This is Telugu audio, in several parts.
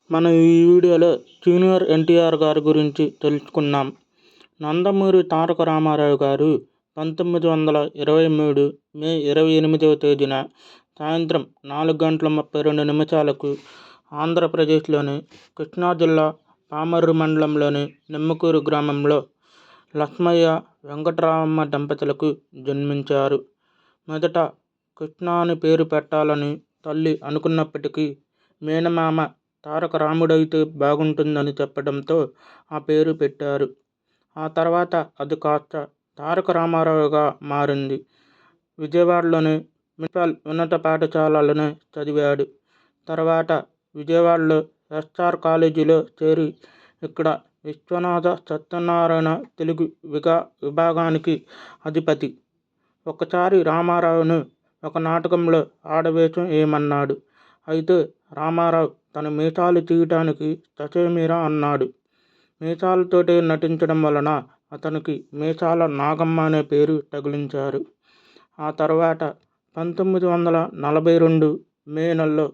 మనం ఈ వీడియోలో జూనియర్ ఎన్టీఆర్ గారి గురించి తెలుసుకున్నాం. నందమూరి తారక రామారావు గారు 1923 మే 28వ తేదీన సాయంత్రం 4:32 ఆంధ్రప్రదేశ్లోని కృష్ణా జిల్లా పామర్రు మండలంలోని నిమ్మకూరు గ్రామంలో లక్ష్మయ్య వెంకటరామమ్మ దంపతులకు జన్మించారు. మొదట కృష్ణ అని పేరు పెట్టాలని తల్లి అనుకున్నప్పటికీ మేనమామ తారక రాముడైతే బాగుంటుందని చెప్పడంతో ఆ పేరు పెట్టారు. ఆ తర్వాత అది కాస్త తారక రామారావుగా మారింది. విజయవాడలోని మున్సిపల్ ఉన్నత పాఠశాలలోనే చదివాడు. తర్వాత విజయవాడలో ఎస్ఆర్ కాలేజీలో చేరి ఇక్కడ విశ్వనాథ సత్యనారాయణ తెలుగు విభాగానికి అధిపతి. ఒకసారి రామారావును ఒక నాటకంలో ఆడవేషం వేయమన్నాడు. అయితే రామారావు తన మీసాలు తీయటానికి ససేమిరా అన్నాడు. మీసాలతోటే నటించడం వలన అతనికి మీసాల నాగమ్మ అనే పేరు తగిలించారు. ఆ తర్వాత 1942 మే నెలలో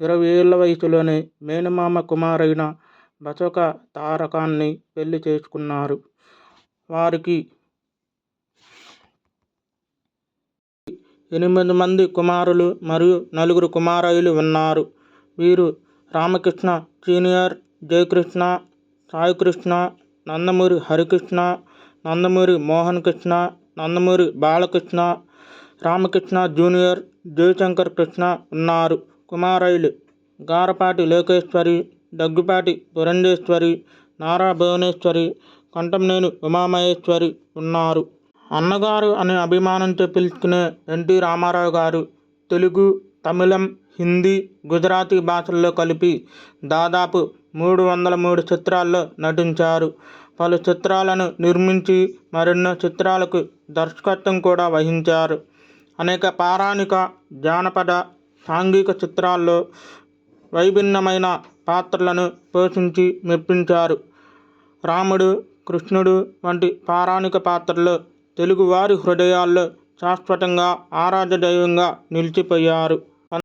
20 ఏళ్ల వయసులోనే మేనమామ కుమారైన బసక తారకాన్ని పెళ్లి చేసుకున్నారు. వారికి 8 మంది కుమారులు మరియు 4 కుమారాయిలు ఉన్నారు. వీరు రామకృష్ణ సీనియర్, జయకృష్ణ, సాయికృష్ణ, నందమూరి హరికృష్ణ, నందమూరి మోహన్ కృష్ణ, నందమూరి బాలకృష్ణ, రామకృష్ణ జూనియర్, జయశంకర్ కృష్ణ ఉన్నారు. కుమారాయిలు గారపాటి లోకేశ్వరి, దగ్గుపాటి పురంధేశ్వరి, నారా భువనేశ్వరి, కంటంనేని ఉమామహేశ్వరి ఉన్నారు. అన్నగారు అనే అభిమానంతో పిలుచుకునే ఎన్టీ రామారావు గారు తెలుగు, తమిళం, హిందీ, గుజరాతీ భాషల్లో కలిపి దాదాపు 303 చిత్రాల్లో నటించారు. పలు చిత్రాలను నిర్మించి మరెన్నో చిత్రాలకు దర్శకత్వం కూడా వహించారు. అనేక పౌరాణిక, జానపద, సాంఘిక చిత్రాల్లో వైభిన్నమైన పాత్రలను పోషించి మెప్పించారు. రాముడు, కృష్ణుడు వంటి పౌరాణిక పాత్రల్లో తెలుగువారి హృదయాల్లో శాశ్వతంగా ఆరాధ్య దైవంగా నిలిచిపోయారు.